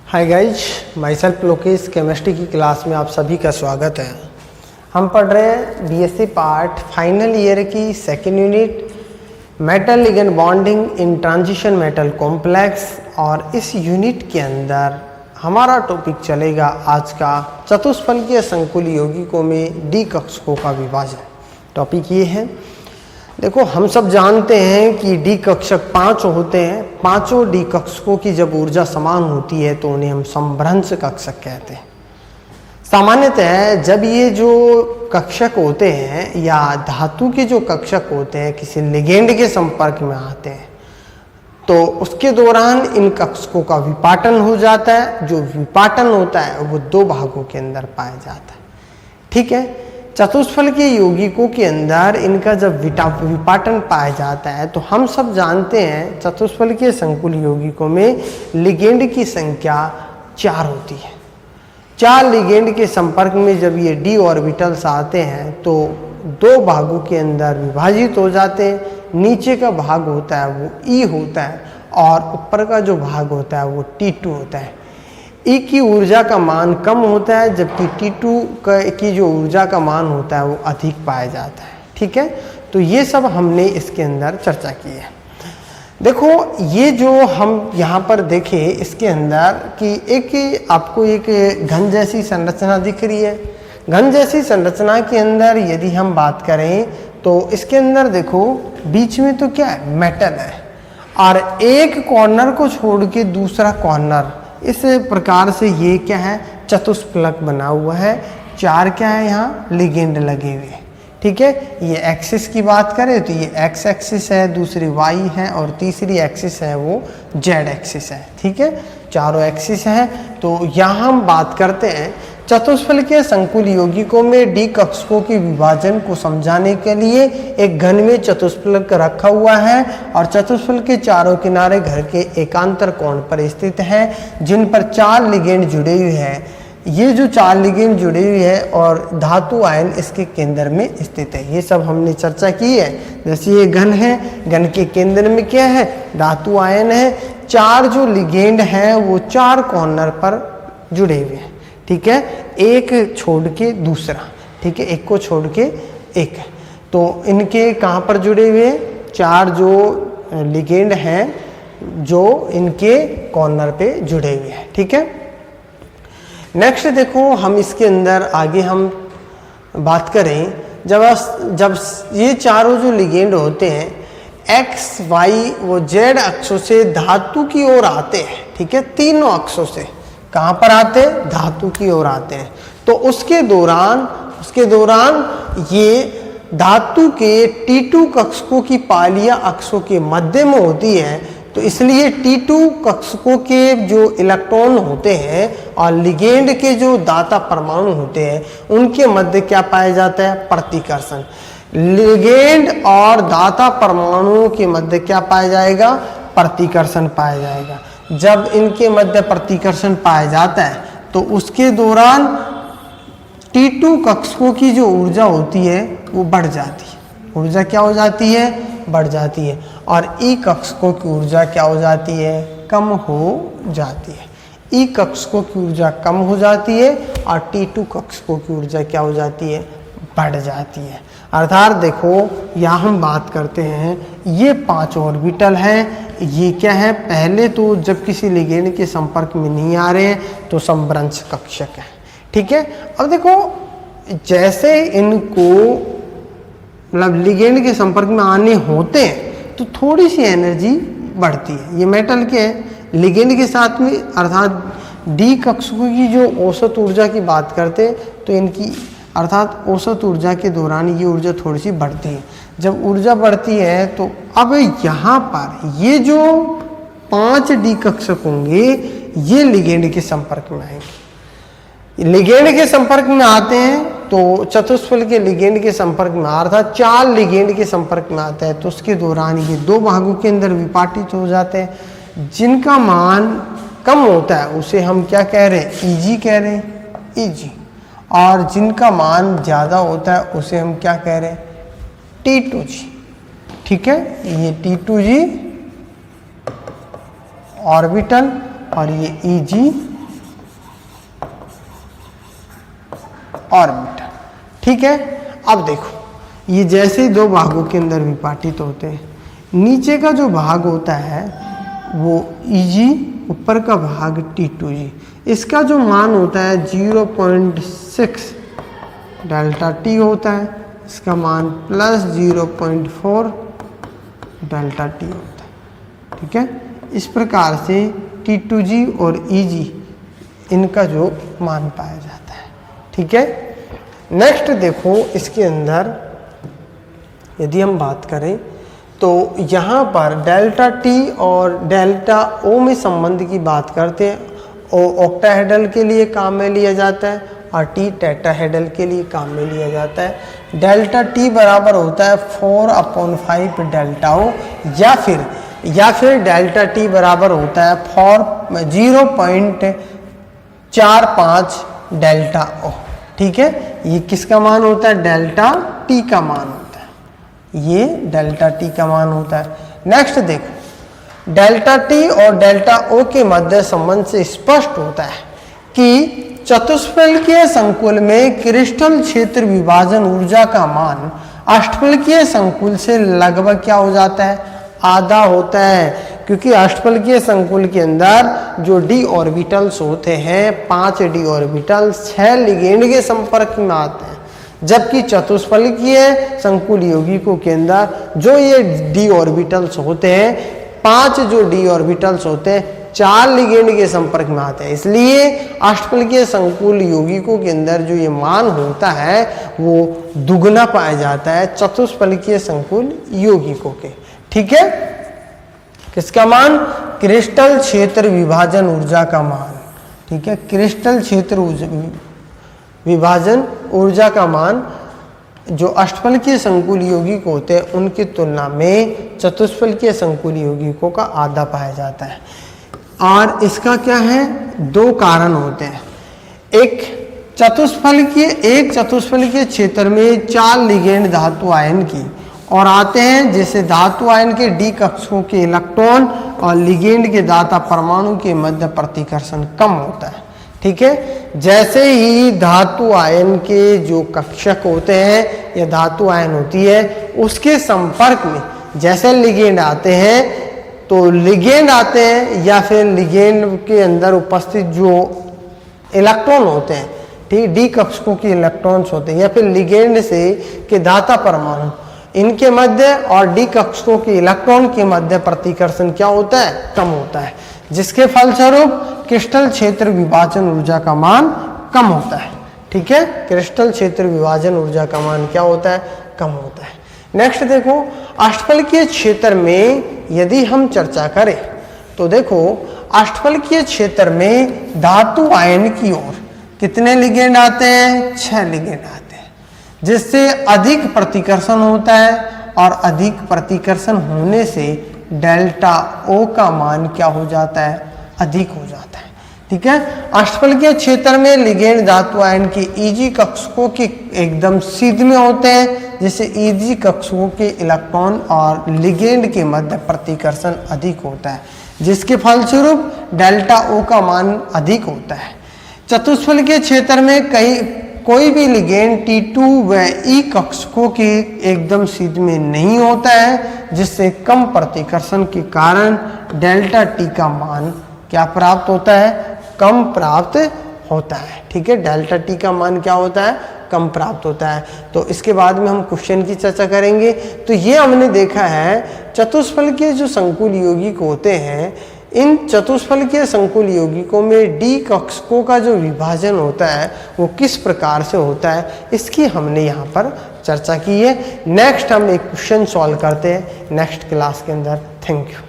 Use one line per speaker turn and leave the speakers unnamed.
Hi guys, my self Lokesh. Chemistry की class में आप सभी का स्वागत है। हम पढ़ रहे हैं बीएससी पार्ट फाइनल ईयर की second unit metal ligand bonding in transition metal complex. और इस यूनिट के अंदर हमारा टॉपिक चलेगा आज का चतुष्फलकीय संकुल यौगिकों में डी कक्षकों का विभाजन। टॉपिक ये है, देखो हम सब जानते हैं कि डी कक्षक 5 होते हैं। पांचों डी कक्षकों की जब ऊर्जा समान होती है तो उन्हें हम समभ्रंश कक्षक कहते हैं। सामान्यतः जब ये जो कक्षक होते हैं या धातु के जो कक्षक होते हैं किसी लिगेंड के संपर्क में आते हैं तो उसके दौरान इन कक्षकों का विपाटन हो जाता है। जो विपाटन होता है वो दो भागों के अंदर पाया जाता है। ठीक है, चतुष्फलकीय यौगिकों के अंदर इनका जब विपाटन पाया जाता है तो हम सब जानते हैं चतुष्फलकीय संकुल यौगिकों में लिगेंड की संख्या 4 होती है। 4 लिगेंड के संपर्क में जब ये डी ऑर्बिटल्स आते हैं तो दो भागों के अंदर विभाजित हो जाते हैं। नीचे का भाग होता है वो ई होता है और ऊपर का जो भाग होता है वो T2 होता है। ई की ऊर्जा का मान कम होता है जबकि T2 की जो ऊर्जा का मान होता है वो अधिक पाया जाता है। ठीक है, तो ये सब हमने इसके अंदर चर्चा की है। देखो ये जो हम यहाँ पर देखें इसके अंदर कि एक आपको एक घन जैसी संरचना दिख रही है। घन जैसी संरचना के अंदर यदि हम बात करें तो इसके अंदर देखो बीच में तो क्या है, मेटल है और एक कॉर्नर को छोड़ के दूसरा कॉर्नर, इस प्रकार से ये क्या है, चतुष्फलक बना हुआ है। 4 क्या है, यहाँ लिगेंड लगे हुए। ठीक है, ये एक्सिस की बात करें तो ये एक्स एक्सिस है, दूसरी वाई है और तीसरी एक्सिस है वो जेड एक्सिस है। ठीक है, चारों एक्सिस हैं। तो यहाँ हम बात करते हैं चतुष्फलकीय संकुल यौगिकों में डी कक्षकों के विभाजन को समझाने के लिए एक घन में चतुष्फलक रखा हुआ है और चतुष्फलक के चारों किनारे घर के एकांतर कोण पर स्थित हैं जिन पर 4 लिगेंड जुड़े हुए हैं। ये जो 4 लिगेंड जुड़े हुए हैं और धातु आयन इसके केंद्र में स्थित है। ये सब हमने चर्चा की है। जैसे ये घन है, घन के केंद्र में क्या है, धातु आयन है। 4 जो लिगेंड हैं वो 4 कॉर्नर पर जुड़े हुए हैं। ठीक है, एक छोड़ के दूसरा, ठीक है, एक को छोड़ के एक। तो इनके कहाँ पर जुड़े हुए, 4 जो लिगेंड हैं जो इनके कॉर्नर पे जुड़े हुए हैं। ठीक है, नेक्स्ट देखो हम इसके अंदर आगे हम बात करें जब ये चारों जो लिगेंड होते हैं एक्स वाई वो जेड अक्षों से धातु की ओर आते हैं। ठीक है, तीनों अक्षों से कहाँ पर आते हैं, धातु की ओर आते हैं। तो उसके दौरान ये धातु के T2 कक्षकों की पालियां अक्षों के मध्य में होती है। तो इसलिए T2 कक्षकों के जो इलेक्ट्रॉन होते हैं और लिगेंड के जो दाता परमाणु होते हैं उनके मध्य क्या पाया जाता है, प्रतिकर्षण। लिगेंड और दाता परमाणुओं के मध्य क्या पाया जाएगा, प्रतिकर्षण पाया जाएगा। जब इनके मध्य प्रतिकर्षण पाया जाता है तो उसके दौरान T2 कक्षकों की जो ऊर्जा होती है वो बढ़ जाती है। ऊर्जा क्या हो जाती है, बढ़ जाती है। और ई कक्षकों की ऊर्जा क्या हो जाती है, कम हो जाती है। ई कक्षकों की ऊर्जा कम हो जाती है और T2 कक्षकों की ऊर्जा क्या हो जाती है, बढ़ जाती है। अर्थात देखो यहाँ हम बात करते हैं ये 5 ऑर्बिटल हैं। ये क्या है, पहले तो जब किसी लिगेंड के संपर्क में नहीं आ रहे हैं तो समभ्रंश कक्षक है। ठीक है, अब देखो जैसे इनको मतलब लिगेंड के संपर्क में आने होते हैं तो थोड़ी सी एनर्जी बढ़ती है। ये मेटल के हैं लिगेंड के साथ में, अर्थात डी कक्षकों की जो औसत ऊर्जा की बात करते हैं तो इनकी अर्थात औसत ऊर्जा के दौरान ये ऊर्जा थोड़ी सी बढ़ती है। जब ऊर्जा बढ़ती है तो अब यहाँ पर ये जो 5 डी कक्षक होंगे ये लिगेंड के संपर्क में आएंगे। लिगेंड के संपर्क में आते हैं तो चतुष्फल के लिगेंड के संपर्क में अर्थात 4 लिगेंड के संपर्क में आता है तो उसके दौरान ये 2 भागों के अंदर विपाटित हो जाते हैं। जिनका मान कम होता है उसे हम क्या कह रहे हैं, Eg कह रहे हैं, Eg। और जिनका मान ज़्यादा होता है उसे हम क्या कह रहे हैं, T2G। ठीक है, ये T2G ऑर्बिटल और ये Eg ऑर्बिटल। ठीक है, अब देखो ये जैसे ही दो भागों के अंदर विपाटित होते हैं, नीचे का जो भाग होता है वो Eg, ऊपर का भाग T2g, इसका जो मान होता है 0.6 डेल्टा टी होता है, इसका मान प्लस 0.4 डेल्टा टी होता है। ठीक है, इस प्रकार से T2g और Eg इनका जो मान पाया जाता है। ठीक है, नेक्स्ट देखो इसके अंदर यदि हम बात करें तो यहाँ पर डेल्टा टी और डेल्टा ओ में संबंध की बात करते हैं। ओ ऑक्टाहेड्रल के लिए काम में लिया जाता है और टी टेट्राहेड्रल के लिए काम में लिया जाता है। डेल्टा टी बराबर होता है 4/5 डेल्टा ओ, या फिर डेल्टा टी बराबर होता है 0.45 डेल्टा ओ। ठीक है, ये किसका मान होता है? डेल्टा टी का मान होता है, ये डेल्टा टी का मान होता है। नेक्स्ट देखो, डेल्टा टी और डेल्टा ओ के मध्य संबंध से स्पष्ट होता है कि चतुष्फलकीय संकुल में क्रिस्टल क्षेत्र विभाजन ऊर्जा का मान अष्टफलकीय संकुल से लगभग क्या हो जाता है? आधा होता है, क्योंकि अष्टफलकीय संकुल के अंदर जो डी ऑर्बिटल्स होते हैं 5 डी ऑर्बिटल्स 6 लिगेंड के संपर्क में आते हैं, जबकि चतुष्फलकीय संकुल यौगिकों के अंदर जो ये डी ऑर्बिटल्स होते हैं 5 जो डी ऑर्बिटल्स होते हैं 4 लिगेंड के संपर्क में आते हैं। इसलिए अष्टफलकीय संकुल यौगिकों के अंदर जो ये मान होता है वो दुगना पाया जाता है चतुष्फलकीय संकुल यौगिकों के। ठीक है, किसका मान? क्रिस्टल क्षेत्र विभाजन ऊर्जा का मान। ठीक है, क्रिस्टल क्षेत्र विभाजन ऊर्जा का मान जो अष्टफलकीय संकुल यौगिक होते हैं उनकी तुलना में चतुष्फलकीय संकुल यौगिकों का आधा पाया जाता है। और इसका क्या है? 2 कारण होते हैं। एक चतुष्फलकीय क्षेत्र में 4 लिगेंड धातु आयन की और आते हैं, जैसे धातु आयन के डी कक्षकों के इलेक्ट्रॉन और लिगेंड के दाता परमाणु के मध्य प्रतिकर्षण कम होता है। ठीक है, जैसे ही धातु आयन के जो कक्षक होते हैं या धातु आयन होती है उसके संपर्क में जैसे लिगेंड आते हैं तो लिगेंड आते हैं या फिर लिगेंड के अंदर उपस्थित जो इलेक्ट्रॉन होते हैं, ठीक, डी कक्षकों के इलेक्ट्रॉन्स होते हैं या फिर लिगेंड से के दाता परमाणु, इनके मध्य और डी कक्षकों के इलेक्ट्रॉन के मध्य प्रतिकर्षण क्या होता है? कम होता है, जिसके फलस्वरूप क्रिस्टल क्षेत्र विभाजन ऊर्जा का मान कम होता है। ठीक है, क्रिस्टल क्षेत्र विभाजन ऊर्जा का मान क्या होता है? कम होता है। नेक्स्ट देखो, अष्टफलकीय क्षेत्र में यदि हम चर्चा करें तो देखो अष्टफलकीय क्षेत्र में धातु आयन की ओर कितने लिगेंड आते हैं? 6 लिगेंड आते हैं, जिससे अधिक प्रतिकर्षण होता है और अधिक प्रतिकर्षण होने से डेल्टा ओ का मान क्या हो जाता है? अधिक हो जाता है। ठीक है, अष्टफलकीय क्षेत्र में लिगेंड धातु आयन के Eg कक्षकों के एकदम सीध में होते हैं, जिससे Eg कक्षकों के इलेक्ट्रॉन और लिगेंड के मध्य प्रतिकर्षण अधिक होता है, जिसके फलस्वरूप डेल्टा ओ का मान अधिक होता है। चतुष्फलकीय क्षेत्र में कोई भी लिगेंड T2 व E कक्षकों के एकदम सीध में नहीं होता है, जिससे कम प्रतिकर्षण के कारण डेल्टा टी का मान क्या प्राप्त होता है? कम प्राप्त होता है। ठीक है, डेल्टा टी का मान क्या होता है? कम प्राप्त होता है। तो इसके बाद में हम क्वेश्चन की चर्चा करेंगे। तो ये हमने देखा है चतुष्फलकीय जो संकुल यौगिक होते हैं, इन चतुष्फलकीय संकुल यौगिकों में डी कक्षकों का जो विभाजन होता है वो किस प्रकार से होता है, इसकी हमने यहाँ पर चर्चा की है। नेक्स्ट हम एक क्वेश्चन सॉल्व करते हैं नेक्स्ट क्लास के अंदर। Thank you.